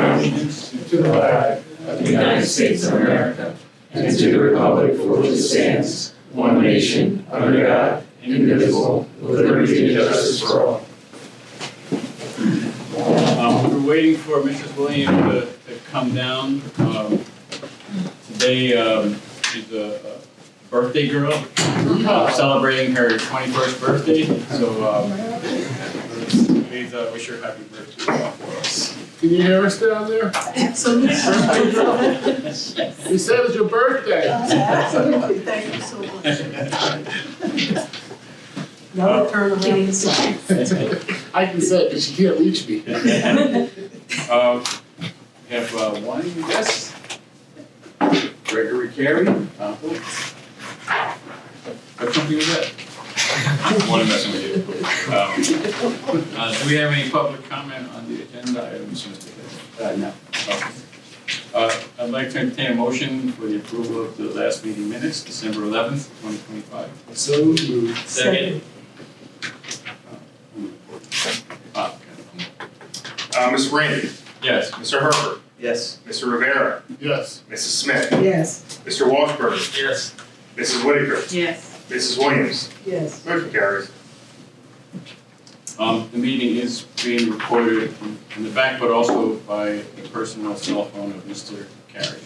allegiance to the flag of the United States of America and to the republic for which it stands, one nation, under God, indivisible, with liberty and justice for all. We're waiting for Mrs. Williams to come down. Today she's a birthday girl, celebrating her 21st birthday. So please wish her happy birthday for us. Can you hear us down there? Absolutely. You said it was your birthday. Absolutely, thank you so much. Now turn around. I can say it because you can't reach me. We have one guest, Gregory Carey. What's something with that? I want to mess with you. Do we have any public comment on the agenda items, Mr. Hill? No. Okay. I'd like to entertain a motion for the approval of the last meeting minutes, December 11th, 2025. So moved. Second. Mr. Randy, Yes. Mr. Herbert, Yes. Mr. Rivera, Yes. Mrs. Smith, Yes. Mr. Washburn, Yes. Mrs. Whitaker, Yes. Mrs. Williams. Yes. Motion carries. The meeting is being recorded in the back, but also by the personal cell phone of Mr. Carey.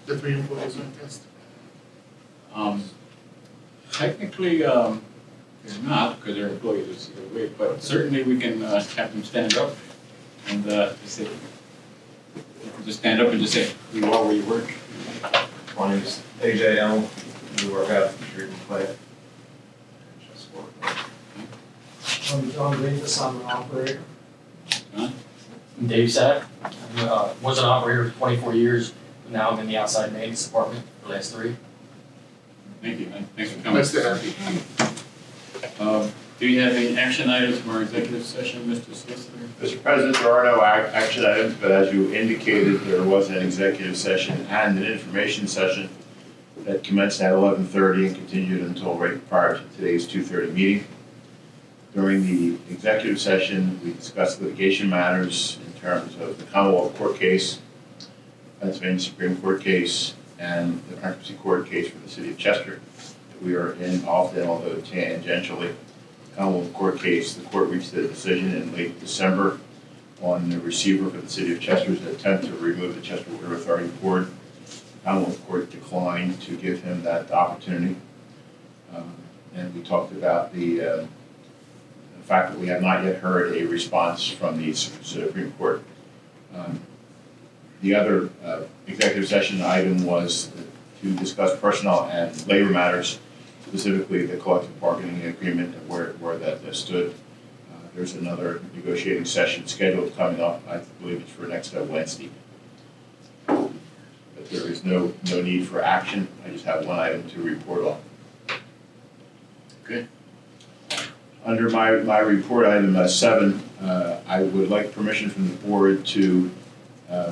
The 3 employees are guest. Technically, they're not, because they're employees of CWA, but certainly we can have them stand up and just say, just stand up and just say, who you are, where you work. My name's AJ Elm. We work out at the treatment plant. I'm John Davis, I'm an operator. John? I'm Dave Sack. I was an operator for 24 years, but now I'm in the outside maintenance department for the last 3. Thank you, and thanks for coming. Nice to have you. Do you have any action items from our executive session, Mr. Solicitor? Mr. President, there are no action items, but as you indicated, there was an executive session and an information session that commenced at 11:30 and continued until right prior to today's 2:30 meeting. During the executive session, we discussed litigation matters in terms of the Commonwealth Court case, Pennsylvania Supreme Court case, and the bankruptcy court case for the city of Chester that we are involved in, although tangentially. Commonwealth Court case, the court reached a decision in late December on the receiver for the city of Chester's attempt to remove the Chester Water Authority Board. The Commonwealth Court declined to give him that opportunity. And we talked about the fact that we have not yet heard a response from the Supreme Court. The other executive session item was to discuss personnel and labor matters, specifically the collective bargaining agreement and where that stood. There's another negotiating session scheduled coming up. I believe it's for next Wednesday. But there is no need for action. I just have one item to report on. Okay. Under my report, item 7, I would like permission from the board to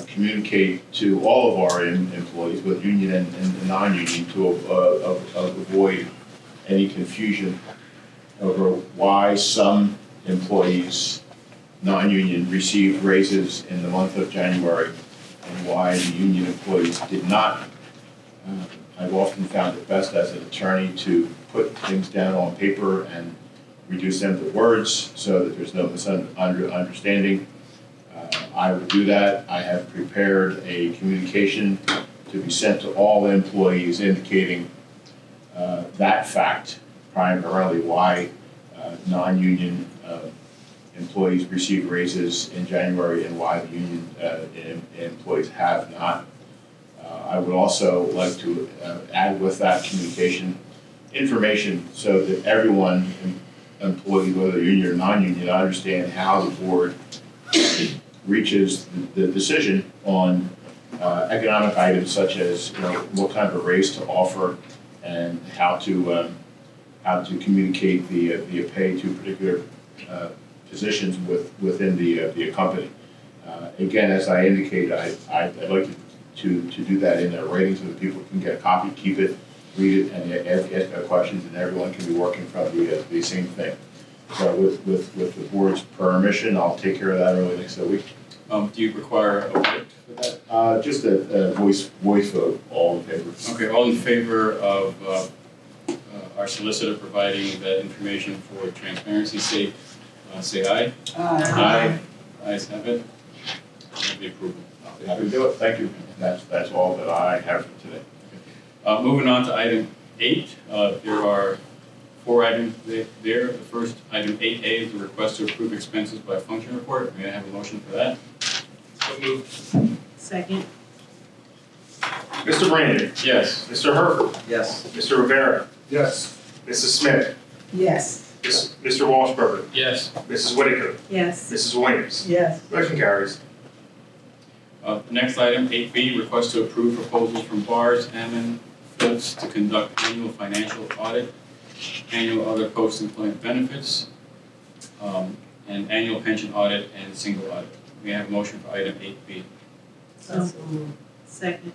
communicate to all of our employees, both union and non-union, to avoid any confusion over why some employees, non-union, received raises in the month of January and why the union employees did not. I've often found it best as an attorney to put things down on paper and reduce them to words so that there's no misunderstanding. I will do that. I have prepared a communication to be sent to all employees indicating that fact, primarily why non-union employees receive raises in January and why the union employees have not. I would also like to add with that communication information so that everyone, employee, whether union or non-union, understand how the board reaches the decision on economic items such as what kind of a raise to offer and how to communicate the pay to particular positions within the company. Again, as I indicated, I'd like to do that in writing so that people can get a copy, keep it, read it, and ask questions, and everyone can be working from the same thing. So with the board's permission, I'll take care of that early next week. Do you require a vote for that? Just a voice vote, all in favor. Okay, all in favor of our solicitor providing that information for transparency's sake, say aye. Aye. Ayes have it. Have the approval. Happy to do it, thank you. That's all that I have for today. Moving on to item 8, there are 4 items there. The first, item 8A, is the request to approve expenses by function report. May I have a motion for that? So moved. Second. Mr. Brandon, Yes. Mr. Herber, Yes. Mr. Rivera, Yes. Mrs. Smith, Yes. Mr. Walsberger, Yes. Mrs. Whitaker, Yes. Mrs. Williams. Yes. Motion carries. The next item, 8B, request to approve proposals from Bars, Hammond, Phillips to conduct annual financial audit, annual other post-employment benefits, and annual pension audit and single audit. May I have a motion for item 8B? So moved. Second.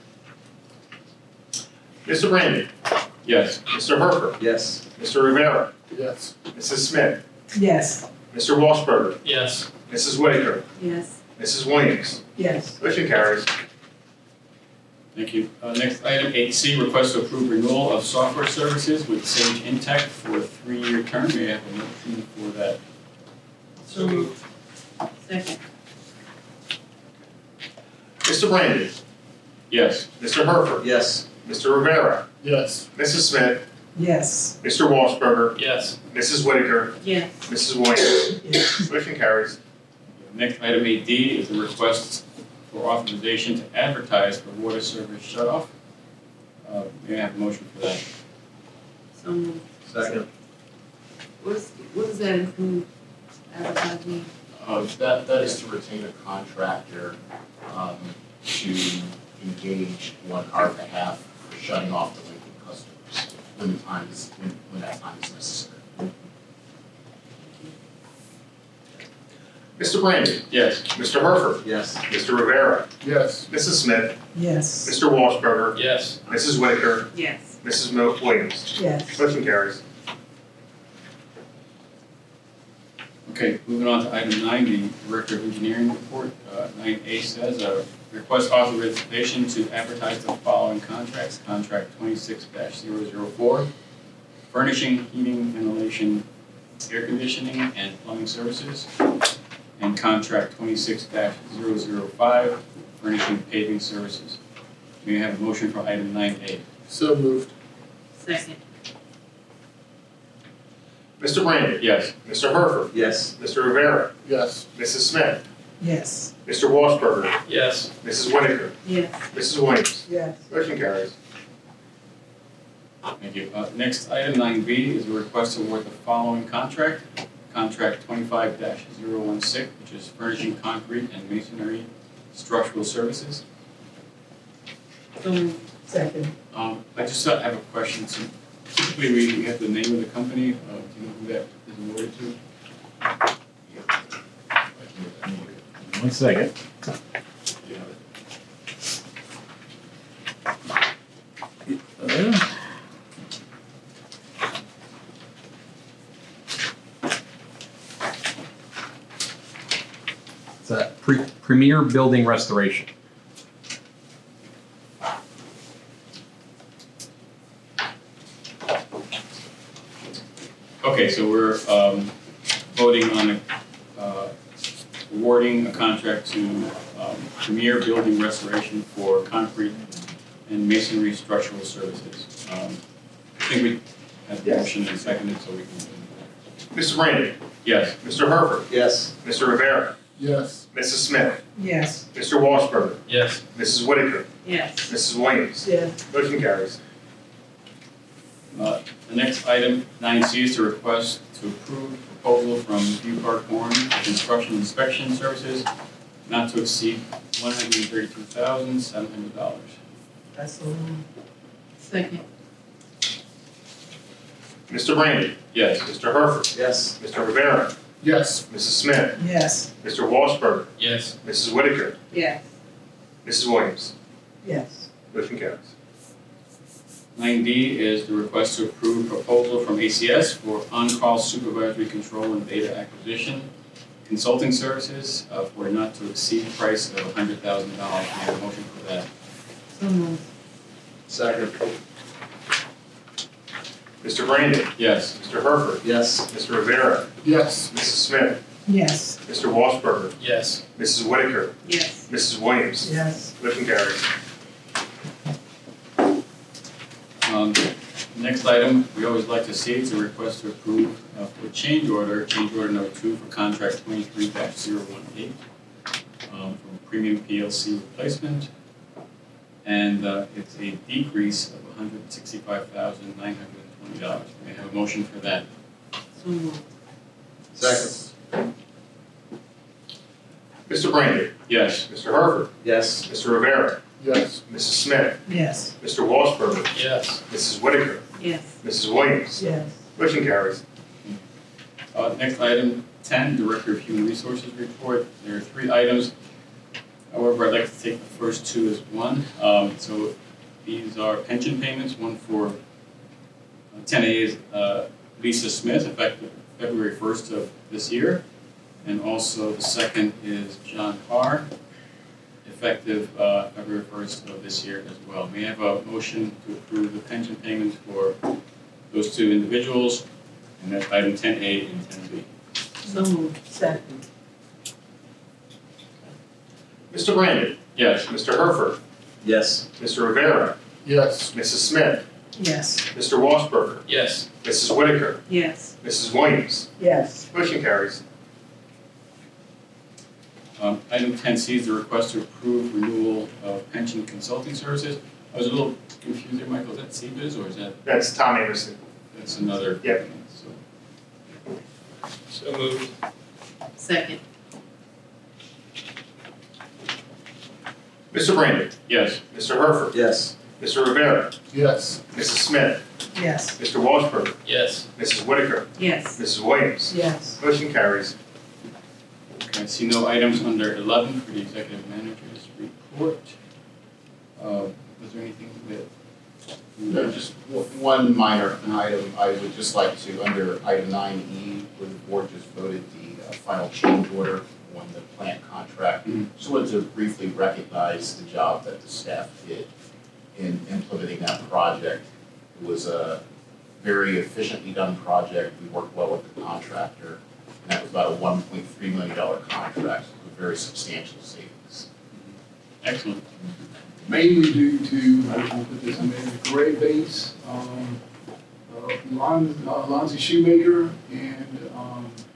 Mr. Brandon, Yes. Mr. Herber, Yes. Mr. Rivera, Yes. Mrs. Smith, Yes. Mr. Walsberger, Yes. Mrs. Whitaker, Yes. Mrs. Williams. Yes. Motion carries. Thank you. Next item, 8C, request to approve renewal of software services with Sage Intech for a 3-year term. May I have a motion for that? So moved. Second. Mr. Brandon, Yes. Mr. Herber, Yes. Mr. Rivera, Yes. Mrs. Smith, Yes. Mr. Walsberger, Yes. Mrs. Whitaker, Yes. Mrs. Williams. Yes. Motion carries. Next, item 8D is the request for authorization to advertise for water service shutoff. May I have a motion for that? So moved. Second. What does that include? Advertising? That is to retain a contractor to engage on our behalf for shutting off the Lincoln customers when that time is necessary. Mr. Brandon, Yes. Mr. Herber, Yes. Mr. Rivera, Yes. Mrs. Smith, Yes. Mr. Walsberger, Yes. Mrs. Whitaker, Yes. Mrs. Williams. Yes. Motion carries. Okay, moving on to item 9, the Director of Engineering report. 9A says, request authorization to advertise the following contracts. Contract 26-004, furnishing, heating, ventilation, air conditioning, and plumbing services. And contract 26-005, furnishing paving services. May I have a motion for item 9A? So moved. Second. Mr. Brandon, Yes. Mr. Herber, Yes. Mr. Rivera, Yes. Mrs. Smith, Yes. Mr. Walsberger, Yes. Mrs. Whitaker, Yes. Mrs. Williams. Yes. Motion carries. Thank you. Next, item 9B is a request to award the following contract. Contract 25-016, which is furnishing concrete and masonry structural services. So moved. Second. I just have a question. So typically, we have the name of the company. Do you know who that is awarded to? One second. Yeah. It's a Premier Building Restoration. Okay, so we're voting on awarding a contract to Premier Building Restoration for concrete and masonry structural services. I think we have the motion and seconded, so we can. Mr. Brandon, Yes. Mr. Herber, Yes. Mr. Rivera, Yes. Mrs. Smith, Yes. Mr. Walsberger, Yes. Mrs. Whitaker, Yes. Mrs. Williams. Yes. Motion carries. The next item, 9C, is to request to approve proposal from View Park Horn for construction inspection services not to exceed $132,700. That's so moved. Second. Mr. Brandon, Yes. Mr. Herber, Yes. Mr. Rivera, Yes. Mrs. Smith, Yes. Mr. Walsberger, Yes. Mrs. Whitaker, Yes. Mrs. Williams. Yes. Motion carries. 9D is the request to approve proposal from ACS for on-call supervisory control and data acquisition consulting services for a not to exceed price of $100,000. May I have a motion for that? So moved. Second. Mr. Brandon. Yes. Mr. Herford. Yes. Mr. Rivera. Yes. Mrs. Smith. Yes. Mr. Walsberger. Yes. Mrs. Whitaker. Yes. Mrs. Williams. Yes. Motion carries. Next item, we always like to see, it's a request to approve for change order number 2 for contract 23-018 from Premium PLC replacement. And it's a decrease of $165,920. May I have a motion for that? So moved. Second. Mr. Brandon. Yes. Mr. Herford. Yes. Mr. Rivera. Yes. Mrs. Smith. Yes. Mr. Walsberger. Yes. Mrs. Whitaker. Yes. Mrs. Williams. Yes. Motion carries. Next item, 10, Director of Human Resources report. There are 3 items. However, I'd like to take the first 2 as one. So these are pension payments. One for 10A is Lisa Smith, effective February 1st of this year. And also the second is John Carr, effective February 1st of this year as well. May I have a motion to approve the pension payments for those 2 individuals? And that's item 10A and 10B. So moved. Second. Mr. Brandon. Yes. Mr. Herford. Yes. Mr. Rivera. Yes. Mrs. Smith. Yes. Mr. Walsberger. Yes. Mrs. Whitaker. Yes. Mrs. Williams. Yes. Motion carries. Item 10C is the request to approve renewal of pension consulting services. I was a little confused there, Michael. Is that CBIZ or is That's Tom Anderson. that's another? Yep. So, So moved. Second. Mr. Brandon. yes. Mr. Herford. Yes. Mr. Rivera. Yes. Mrs. Smith. Yes. Mr. Walsberger. Yes. Mrs. Whitaker. Yes. Mrs. Williams. Yes. Motion carries. Okay, I see no items under 11 for the executive manager's report. Was there anything that? No, just one minor item. I would just like to, under item 9E, where the board just voted the final change order on the plant contract, just wanted to briefly recognize the job that the staff did in implementing that project. It was a very efficiently done project. We worked well with the contractor, and that was about a $1.3 million contract, so with very substantial savings. Excellent. Mainly due to, I will put this in there, Gray Base, Lonzie Shoemaker, and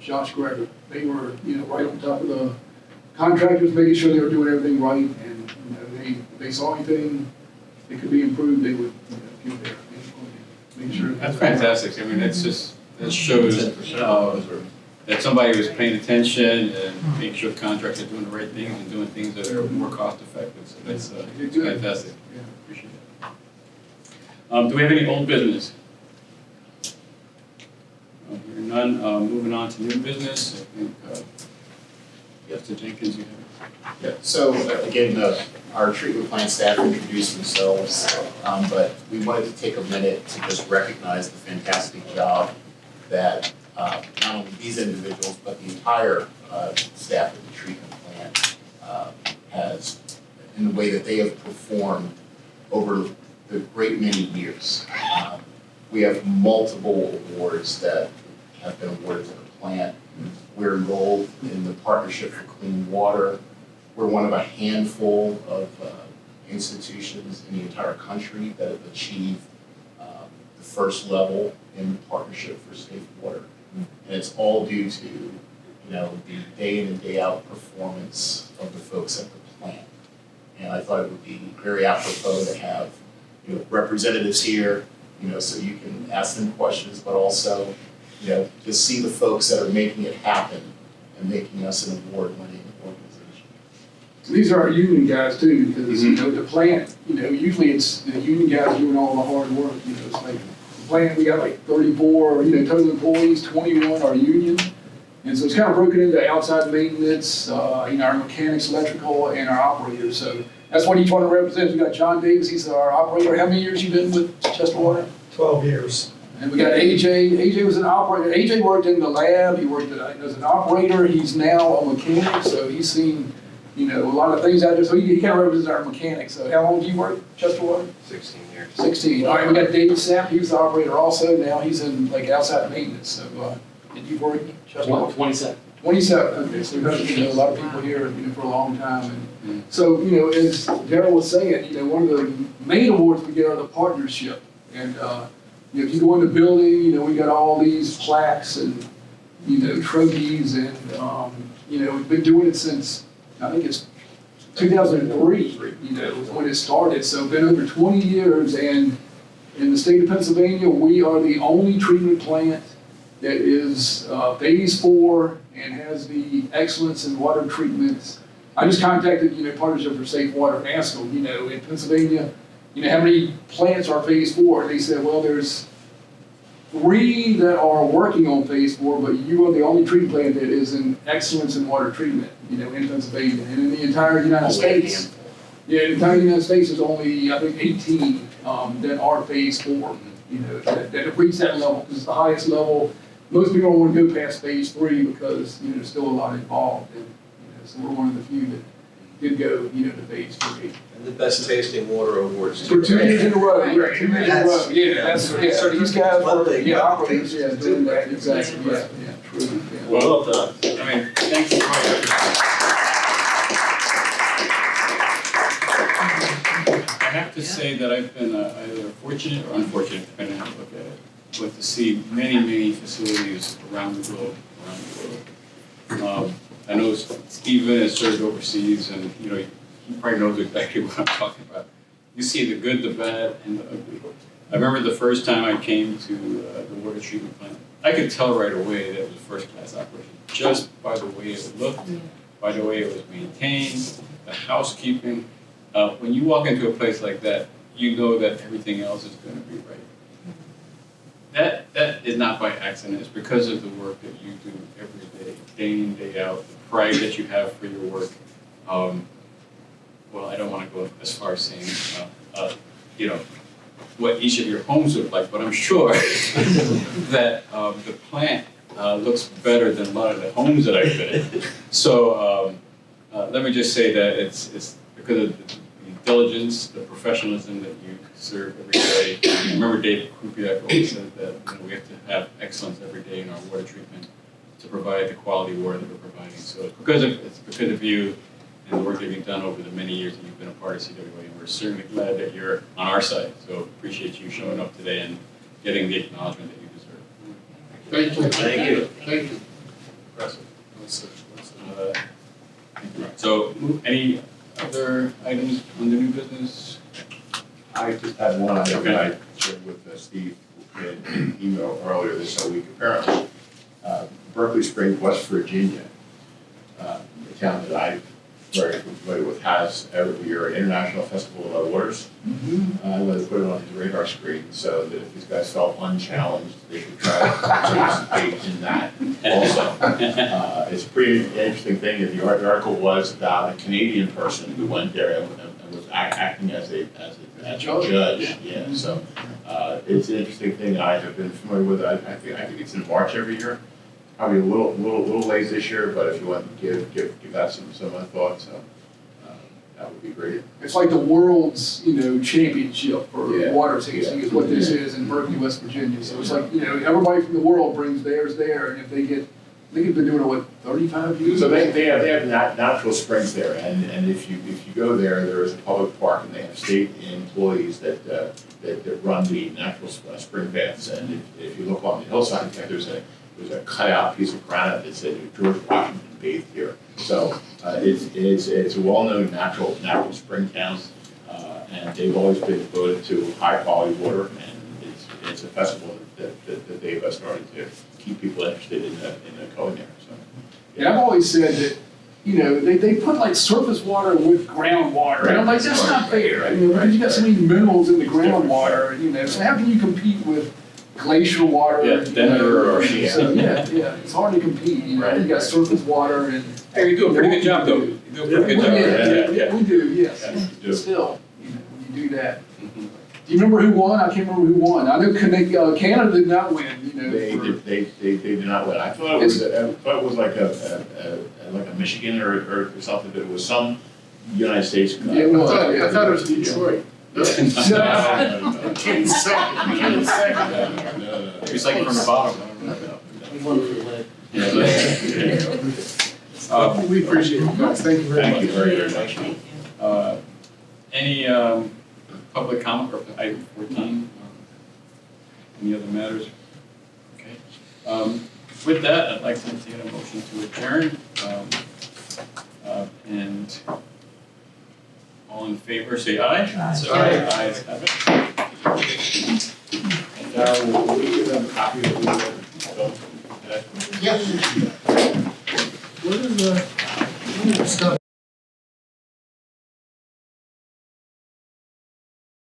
Josh Greger. They were, right on top of the contractors, making sure they were doing everything right, and, if they saw anything that could be improved, they would, give their input, make sure. That's fantastic. I mean, that shows that somebody was paying attention and making sure the contractors are doing the right things and doing things that are more cost effective. So that's fantastic. Yeah. Appreciate it. Do we have any old business? Hearing none, moving on to new business. I think, Mr. Jenkins, you have. Yeah, so again, our treatment plant staff introduced themselves, but we wanted to take a minute to just recognize the fantastic job that not only these individuals, but the entire staff of the treatment plant has, in the way that they have performed over the great many years. We have multiple awards that have been awarded to the plant. We're enrolled in the Partnership for Clean Water. We're one of a handful of institutions in the entire country that have achieved the first level in the Partnership for Safe Water. And it's all due to, the day in and day out performance of the folks at the plant. And I thought it would be very apropos to have, representatives here, so you can ask them questions, but also, just see the folks that are making it happen and making us an award-winning organization. These are our union guys too, because, the plant, usually it's the union guys doing all the hard work, it's like, the plant, we got like 34, total employees, 21 are union. And so it's kind of broken into outside maintenance, our mechanics, electrical, and our operators. So that's what each one represents. We got John Davis, he's our operator. How many years you been with Chester Water? 12 years. And we got AJ. AJ was an operator. AJ worked in the lab. He worked as an operator. He's now a mechanic, so he's seen, a lot of things out there. So he kind of represents our mechanic. So how long did you work, Chesterwater? 16 years. 16. All right, we got David Sapp. He was the operator also. Now he's in like outside maintenance. So did you work, Chesterwater? 27. 27. Okay, so we've had a lot of people here, for a long time. And so, as Darryl was saying, one of the main awards we get are the partnership. And if you go in the building, we got all these plaques and trophies, and we've been doing it since I think it's 2003. Was when it started. So been over 20 years, and in the state of Pennsylvania, we are the only treatment plant that is phase 4 and has the excellence in water treatment. I just contacted, Partnership for Safe Water and asked them, in Pennsylvania, how many plants are phase 4? And they said, well, there's 3 that are working on phase 4, but you are the only treatment plant that is in excellence in water treatment, in Pennsylvania. And in the entire United States, the entire United States is only, I think, 18 that are phase 4, that have reached that level, because it's the highest level. Most people don't want to go past phase 3 because, there's still a lot involved. And, so we're one of the few that did go, to phase 3. And the best tasting water awards. For 2 years in a row, Right. right, 2 years in a row, so these guys One were, thing, operators, tasting doing too. that, exactly, true, yeah. Well done. Thanks for I have to say that I've been either fortunate or unfortunate, depending on how you look at it, but to see many facilities around the globe. I know Stephen has served overseas, and he probably knows exactly what I'm talking about. You see the good, the bad, and the ugly. I remember the first time I came to the water treatment plant, I could tell right away that it was a first-class operation, just by the way it looked, by the way it was maintained, the housekeeping. When you walk into a place like that, you know that everything else is going to be right. That is not by accident. It's because of the work that you do every day in, day out, the pride that you have for your work. Well, I don't want to go as far as saying, what each of your homes look like, but I'm sure that the plant looks better than a lot of the homes that I've been in. So let me just say that it's because of the diligence, the professionalism that you serve every day. I remember Dave Kupiak always said that we have to have excellence every day in our water treatment to provide the quality water that we're providing. So it's because of you and the work that you've done over the many years that you've been a part of CWA, and we're certainly glad that you're on our side. So appreciate you showing up today and getting the acknowledgement that you deserve. Thank you. Thank you. Thank you. Impressive. So any other items on the new business? I just had one item that I shared with Steve in an email earlier this week. Apparently, Berkeley Springs, West Virginia, the town that I'm very familiar with, has every year an international festival of low waters. I wanted to put it on his radar screen so that if these guys felt unchallenged, they could try to participate in that also. It's a pretty interesting thing. The article was about a Canadian person who went there and was acting as a judge. Yeah, so it's an interesting thing I have been familiar with. I think it's in March every year. Probably a little late this year, but if you want to give that some thought, so that would be great. It's like the world's, championship for water tasting is what this is in Berkeley, West Virginia. So it's like, everybody from the world brings theirs there, and if they get, I think they've been doing it, what, 35 years? So they have natural springs there, and if you go there, there is a public park, and they have state employees that run the natural spring baths. And if you look on the hillside, in fact, there's a cutout piece of granite that said George Washington bathed here. So it's a well-known natural spring town, and they've always been devoted to high-quality water, and it's a festival that they've started to keep people interested in the going there. So, yeah, I've always said that, they put like surface water with groundwater, and I'm like, that's not fair. Because you got so many minerals in the groundwater, so how can you compete with glacial water? Denver or so, it's hard to compete. You got surface water and. Hey, you do a pretty good job, though. You do a pretty good job. We do, yes. Yeah. Still, when you do that. Do you remember who won? I can't remember who won. I know Canada did not win, you know. They did not win. I thought it was like a Michigan or something, but it was some United States. Yeah, it was. I thought it was Detroit. No. Came second. Maybe second from the bottom. We appreciate it, guys. Thank you very much. Thank you very, very much. Thank you. Any public comment for item 14? Any other matters? Okay. With that, I'd like to entertain a motion to adjourn. And all in favor, say aye. Aye. Ayes have it. Darryl, will we give them a copy of the, Yes.